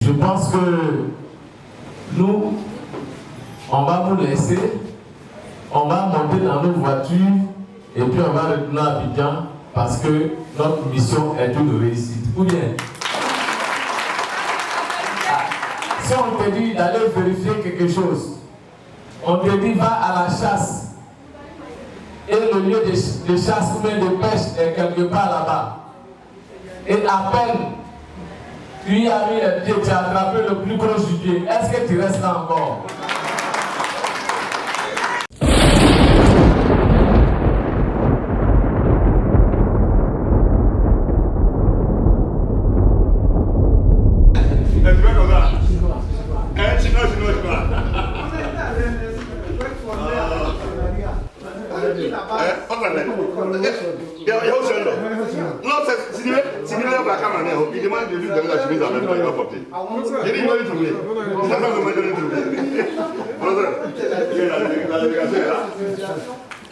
Je pense que nous, on va vous laisser, on va monter dans nos voitures et puis on va retourner à Abidjan parce que notre mission est une réussite. Ou bien, si on te dit d'aller vérifier quelque chose, on te dit va à la chasse et le lieu de chasse ou bien de pêche est quelque part là-bas. Et à peine tu y as mis les pieds, tu as attrapé le plus gros gibier. Est-ce que tu restes là encore?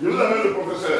Je vous amène le professeur.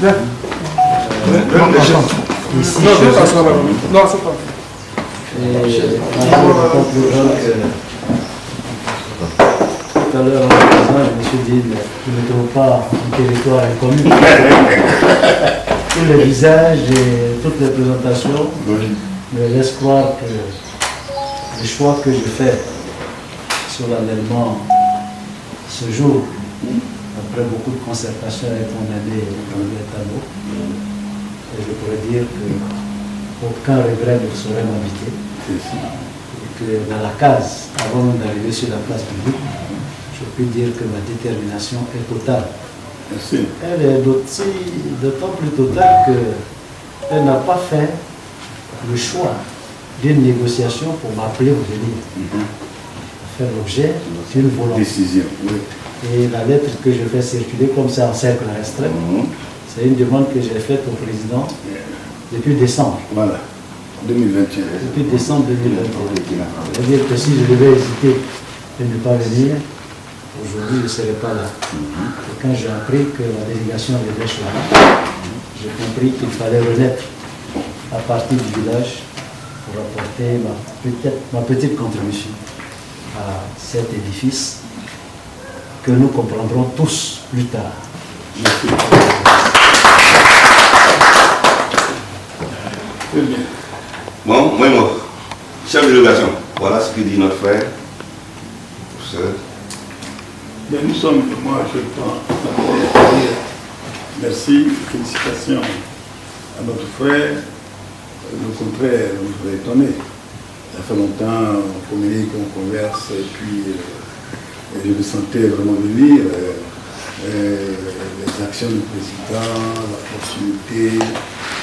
Bien. Tout à l'heure, je me suis dit, je ne trouve pas un territoire inconnu. Tous les visages et toutes les présentations me laissent croire que le choix que je fais solennellement ce jour, après beaucoup de concertation avec mon ami Robert Tano, et je pourrais dire qu'aucun regret ne saurait m'habiter. Et que dans la case, avant même d'arriver sur la place publique, je peux dire que ma détermination est totale. Merci. Elle est d'autant plus totale qu'elle n'a pas fait le choix d'une négociation pour m'appeler au venir. Faire l'objet d'une volonté. Décision, oui. Et la lettre que je fais circuler comme ça en cercle restreint, c'est une demande que j'ai faite au président depuis décembre. Voilà, 2021. Depuis décembre 2021. C'est-à-dire que si je devais hésiter de ne pas venir, aujourd'hui je ne serais pas là. Et quand j'ai appris que la délégation de Chouara, j'ai compris qu'il fallait renaître à partir du village pour apporter ma petite contribution à cet édifice que nous comprendrons tous plus tard. Merci. Très bien. Bon, moi, chef de délégation, voilà ce que dit notre frère. Bien, nous sommes, moi je pense, merci, félicitations à notre frère. Au contraire, on nous a étonnés. Ça fait longtemps, on communique, on converse, et puis je me sentais vraiment venir. Les actions du président, la proximité.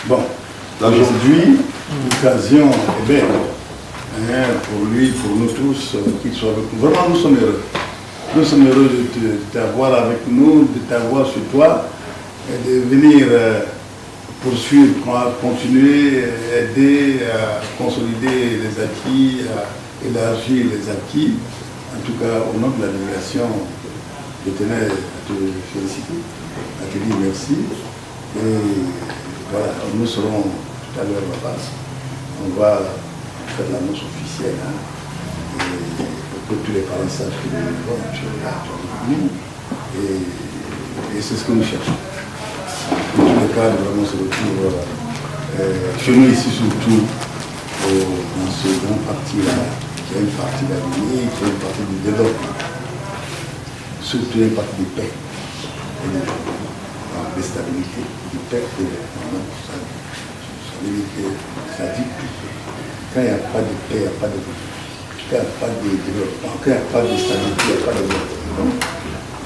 Bon, aujourd'hui, l'occasion est belle. Pour lui, pour nous tous, qu'il soit avec nous. Vraiment, nous sommes heureux. Nous sommes heureux de t'avoir avec nous, de t'avoir sur toi, et de venir poursuivre, continuer, aider à consolider les acquis, à élargir les acquis. En tout cas, au nom de la délégation, je tenais à te féliciter, à te dire merci. Et voilà, nous serons tout à l'heure à la base. On va faire l'annonce officielle. Pour que tous les parents sachent que nous vivons avec nous. Et c'est ce que nous cherchons. Dans tous les cas, nous allons se retrouver chez nous ici, surtout dans ce grand parti-là, qui a une partie d'avenir, qui a une partie du développement, surtout une partie de paix, de stabilité, de paix et de développement. Ça veut dire que ça dit tout. Quand il n'y a pas de paix, il n'y a pas de développement. Quand il n'y a pas de développement, quand il n'y a pas de stabilité, il n'y a pas de développement.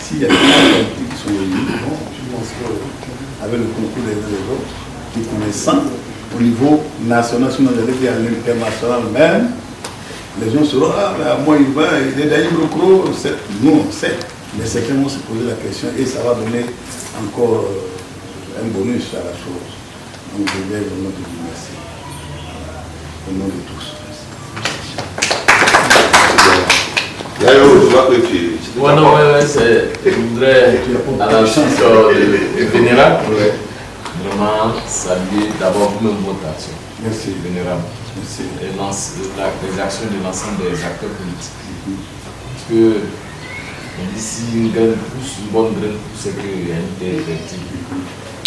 S'il y a des gens qui sont réunis, je pense qu'avec le concours des uns et des autres, qui connaissant au niveau national, sinon j'allais dire à l'international même, les gens seront, moi il va, il est d'ailleurs micro, nous on sait, mais certains vont se poser la question et ça va donner encore un bonus à la chose. Donc je vais vraiment te dire merci. Au nom de tous. Ouais, non, je voudrais, à la suite du vénérable, vraiment saluer d'abord vous-même votre action. Merci. Vénérable. Merci. Et les actions de l'ensemble des acteurs politiques. Parce que, on dit si une graine pousse, une bonne graine pousse, c'est qu'il y a une terre fertile.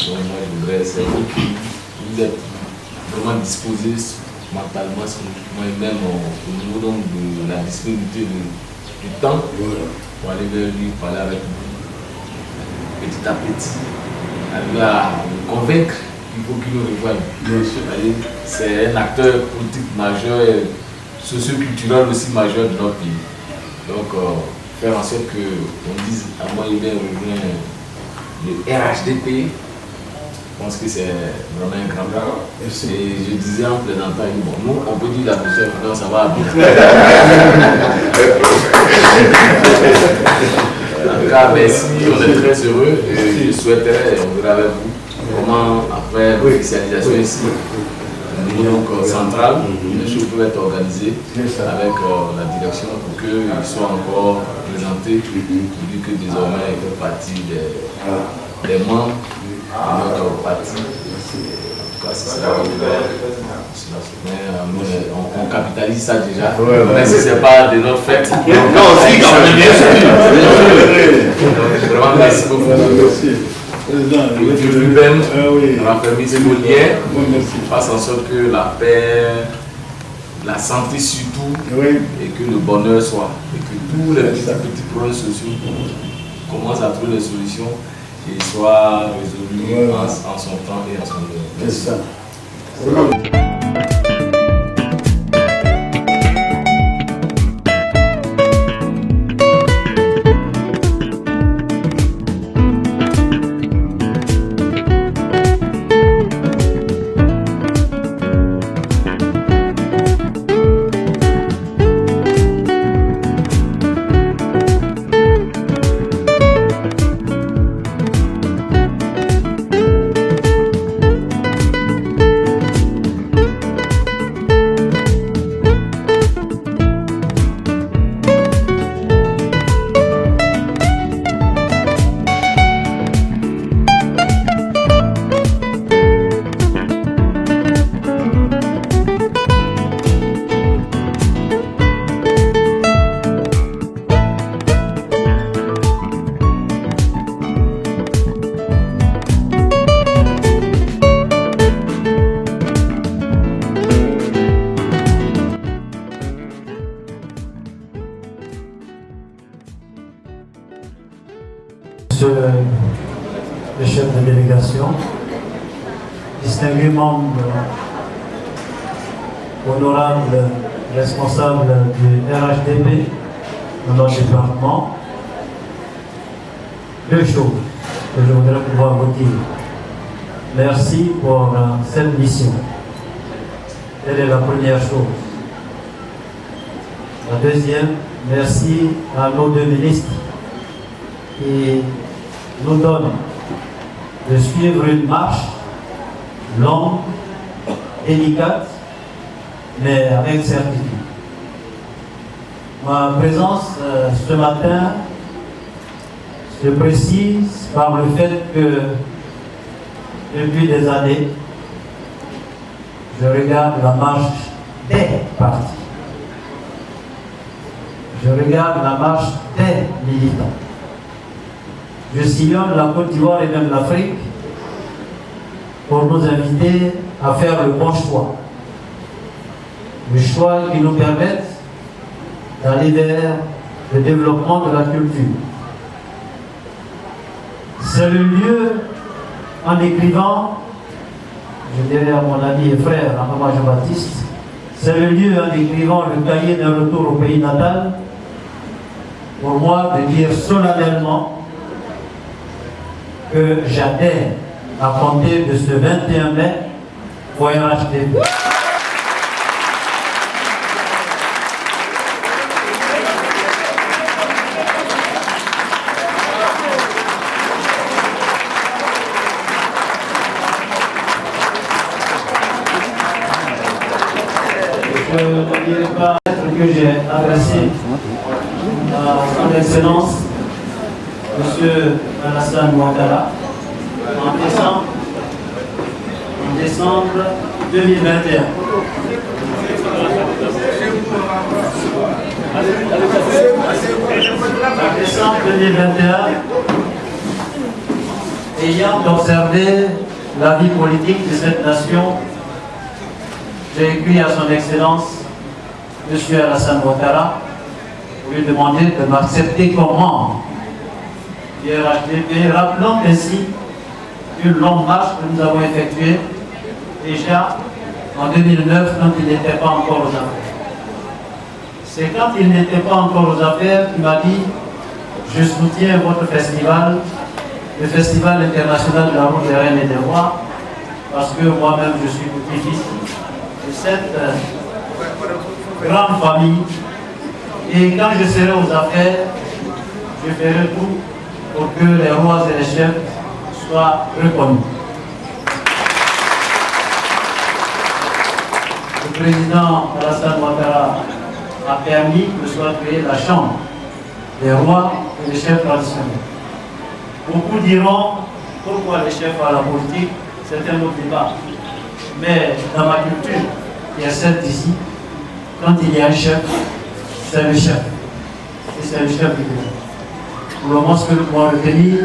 Donc, moi, je voudrais, c'est vous qui vous êtes vraiment disposés mentalement, spirituellement et même au niveau donc, de la disponibilité du temps pour aller vers lui, parler avec nous petit à petit, arriver à nous convaincre qu'il faut qu'il nous rejoigne. C'est un acteur politique majeur et socio-culturel aussi majeur de notre pays. Donc, faire en sorte qu'on dise à moi, il va rejoindre le RHDP. Je pense que c'est vraiment un grand pas. Et je disais en plaisantant, bon, nous, on peut dire la position de finance, ça va habiter. En tout cas, merci, on est très heureux et je souhaiterais, on verra avec vous, comment après l'officialisation ici, au niveau central, les choses peuvent être organisées avec la direction pour qu'ils soient encore présentés, vu que désormais ils font partie des membres de notre parti. En tout cas, c'est ça. On capitalise ça déjà. Mais si ce n'est pas de notre fête. Non, aussi, bien sûr. Vraiment, merci beaucoup. Dieu lui-même raffermisse vos liens, fasse en sorte que la paix, la santé surtout, et que le bonheur soit. Et que tous les petits problèmes sociaux commencent à trouver des solutions et soient résolus en son temps et en son lieu. C'est ça. Monsieur le chef de délégation, distingués membres, honorables responsables du RHDP dans notre département, deux choses que je voudrais pouvoir vous dire. Merci pour cette mission. Telle est la première chose. La deuxième, merci à nos deux ministres qui nous donnent de suivre une marche longue, délicate, mais avec certitude. Ma présence ce matin se précise par le fait que depuis des années, je regarde la marche des partis. Je regarde la marche des militants. Je sillonne la Côte d'Ivoire et même l'Afrique pour nous inviter à faire le bon choix. Le choix qui nous permette d'aller vers le développement de la culture. C'est le lieu, en écrivant, je dirais à mon ami et frère, Amama Jean-Baptiste, c'est le lieu, en écrivant le cahier d'un retour au pays natal, pour moi de dire solennellement que j'adhère à compter de ce 21 mai au RHDP. Je n'oublierai pas que j'ai adressé à son Excellence, M. Alassane Ouattara, en décembre 2021. En décembre 2021, ayant observé la vie politique de cette nation, j'ai écrit à son Excellence, M. Alassane Ouattara, pour lui demander de m'accepter comme membre du RHDP, rappelant ainsi une longue marche que nous avons effectuée déjà en 2009 quand il n'était pas encore aux affaires. C'est quand il n'était pas encore aux affaires qu'il m'a dit « Je soutiens votre festival, le Festival international de la route des reines et des rois, parce que moi-même je suis petit-fils de cette grande famille. Et quand je serai aux affaires, je ferai tout pour que les rois et les chefs soient reconnus. » Le président Alassane Ouattara a permis que soit créée la Chambre des rois et des chefs traditionnels. Beaucoup diront pourquoi les chefs à la politique, c'est un autre débat. Mais dans ma culture, qui est celle d'ici, quand il y a un chef, c'est le chef. Et c'est le chef du pays. Pour le moment, ce que nous pouvons retenir,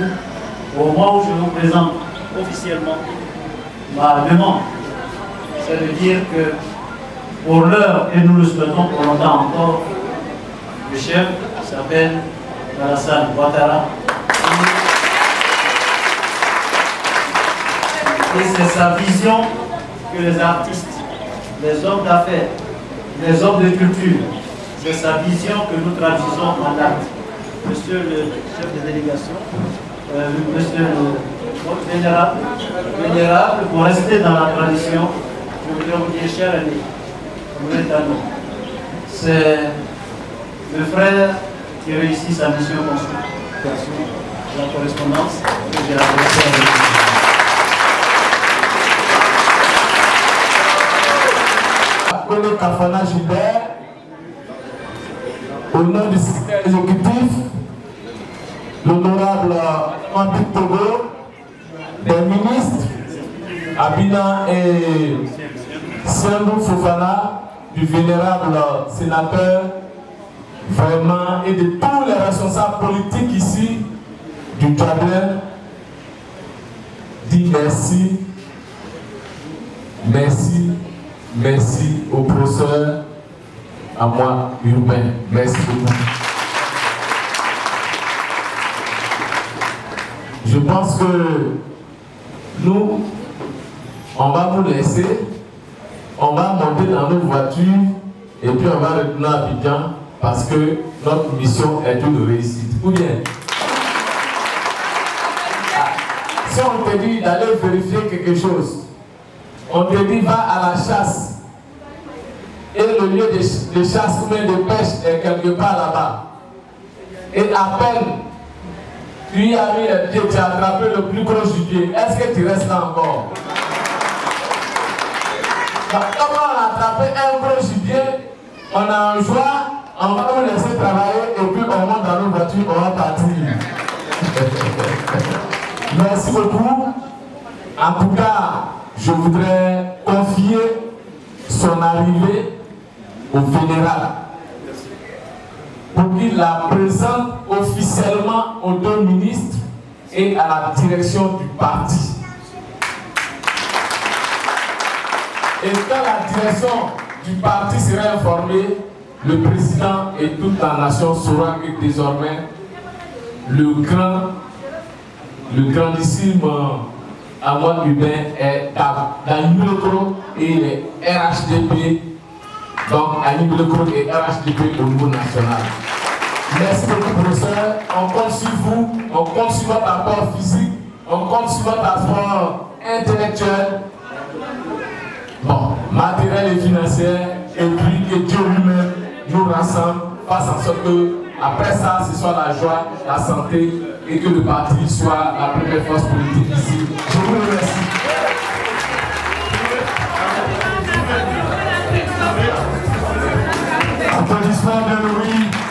au moment où je vous présente officiellement ma demande, c'est de dire que pour l'heure, et nous le souhaitons pour longtemps encore, le chef s'appelle Alassane Ouattara. Et c'est sa vision que les artistes, les hommes d'affaires, les hommes de culture, c'est sa vision que nous traduisons en acte. Monsieur le chef de délégation, monsieur le vénérable, pour rester dans la tradition, je voudrais vous dire, cher ami, c'est le frère qui réussit sa mission consultation de la correspondance que j'ai adressée avec lui. Appelé Kafana Gilbert, au nom du secrétaire exécutif, l'honorable Mambik Togo, des ministres, Abina et Sambou Fofana, du vénérable sénateur, vraiment, et de tous les responsables politiques ici, du Tchadien, dit merci, merci, merci au professeur, à moi, Urbain. Merci beaucoup. Je pense que nous, on va vous laisser, on va monter dans nos voitures et puis on va retourner à Abidjan parce que notre mission est une réussite. Ou bien, si on te dit d'aller vérifier quelque chose, on te dit va à la chasse et le lieu de chasse ou bien de pêche est quelque part là-bas. Et à peine tu y as mis les pieds, tu as attrapé le plus gros gibier. Est-ce que tu restes là encore? Comme on a attrapé un gros gibier, on a un joie, on va nous laisser travailler et puis on monte dans nos voitures, on va partir. Merci beaucoup. En tout cas, je voudrais confier son arrivée au fédéral pour qu'il la présente officiellement aux deux ministres et à la direction du parti. Et quand la direction du parti sera informée, le président et toute la nation saura que désormais le grandissime Amon Hubert est dans Nulokro et il est RHDP, donc à Nulokro et RHDP au niveau national. Merci beaucoup, professeur. On compte sur vous, on compte sur votre apport physique, on compte sur votre apport intellectuel, bon, matériel et financier, et puis que Dieu lui-même nous rassemble, fasse en sorte que après ça, ce soit la joie, la santé et que le parti soit la première force politique ici. Je vous remercie. Applaudissements de Louis.